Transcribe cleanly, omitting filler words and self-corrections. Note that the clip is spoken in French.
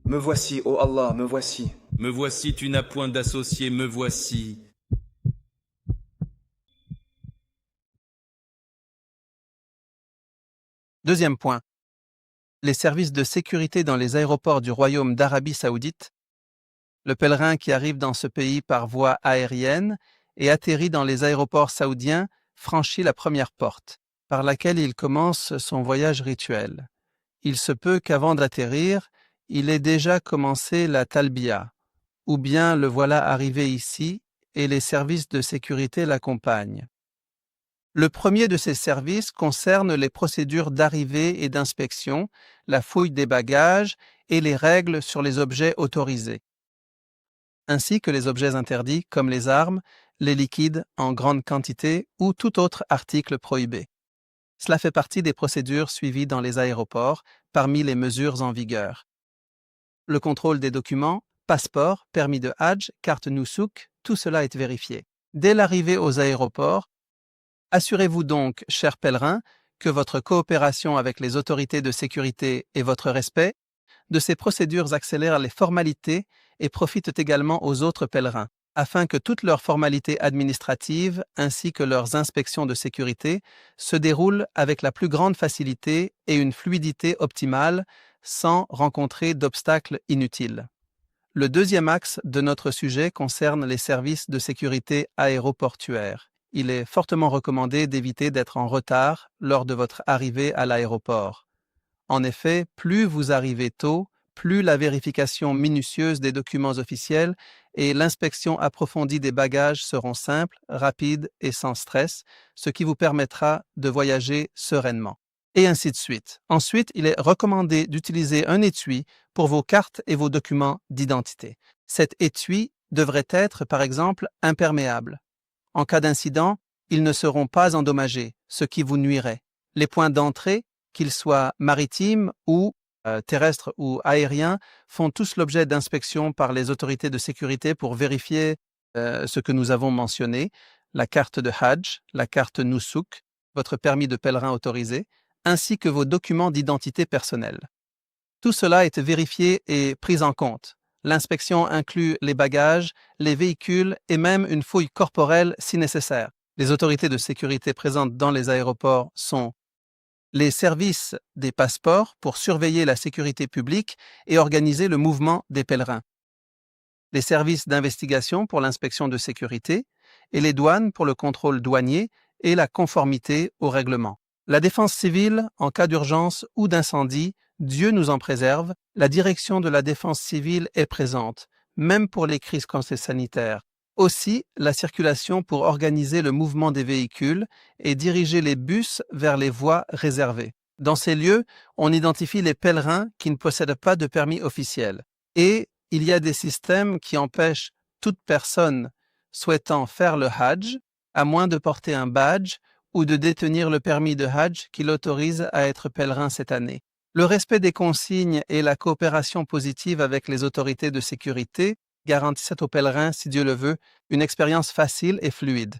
Me voici, ô Allah, me voici. Me voici, tu n'as point d'associé, me voici. Deuxième point. Les services de sécurité dans les aéroports du Royaume d'Arabie Saoudite. Le pèlerin qui arrive dans ce pays par voie aérienne et atterrit dans les aéroports saoudiens franchit la première porte, par laquelle il commence son voyage rituel. Il se peut qu'avant d'atterrir, il ait déjà commencé la talbiya, ou bien le voilà arrivé ici et les services de sécurité l'accompagnent. Le premier de ces services concerne les procédures d'arrivée et d'inspection, la fouille des bagages et les règles sur les objets autorisés, ainsi que les objets interdits comme les armes, les liquides en grande quantité ou tout autre article prohibé. Cela fait partie des procédures suivies dans les aéroports parmi les mesures en vigueur. Le contrôle des documents, passeport, permis de Hajj, carte Nusuk, tout cela est vérifié. Dès l'arrivée aux aéroports, assurez-vous donc, chers pèlerins, que votre coopération avec les autorités de sécurité et votre respect de ces procédures accélèrent les formalités et profitent également aux autres pèlerins, afin que toutes leurs formalités administratives ainsi que leurs inspections de sécurité se déroulent avec la plus grande facilité et une fluidité optimale sans rencontrer d'obstacles inutiles. Le deuxième axe de notre sujet concerne les services de sécurité aéroportuaire. Il est fortement recommandé d'éviter d'être en retard lors de votre arrivée à l'aéroport. En effet, plus vous arrivez tôt, plus la vérification minutieuse des documents officiels et l'inspection approfondie des bagages seront simples, rapides et sans stress, ce qui vous permettra de voyager sereinement. Et ainsi de suite. Ensuite, il est recommandé d'utiliser un étui pour vos cartes et vos documents d'identité. Cet étui devrait être, par exemple, imperméable. En cas d'incident, ils ne seront pas endommagés, ce qui vous nuirait. Les points d'entrée, qu'ils soient maritimes ou terrestres ou aériens, font tous l'objet d'inspection par les autorités de sécurité pour vérifier ce que nous avons mentionné, la carte de Hajj, la carte Nusuk, votre permis de pèlerin autorisé, ainsi que vos documents d'identité personnelle. Tout cela est vérifié et pris en compte. L'inspection inclut les bagages, les véhicules et même une fouille corporelle si nécessaire. Les autorités de sécurité présentes dans les aéroports sont les services des passeports pour surveiller la sécurité publique et organiser le mouvement des pèlerins, les services d'investigation pour l'inspection de sécurité et les douanes pour le contrôle douanier et la conformité au règlement. La défense civile en cas d'urgence ou d'incendie, Dieu nous en préserve, la direction de la défense civile est présente, même pour les crises sanitaires. Aussi, la circulation pour organiser le mouvement des véhicules et diriger les bus vers les voies réservées. Dans ces lieux, on identifie les pèlerins qui ne possèdent pas de permis officiel. Et il y a des systèmes qui empêchent toute personne souhaitant faire le Hajj, à moins de porter un badge ou de détenir le permis de Hajj qui l'autorise à être pèlerin cette année. Le respect des consignes et la coopération positive avec les autorités de sécurité garantissent aux pèlerins, si Dieu le veut, une expérience facile et fluide.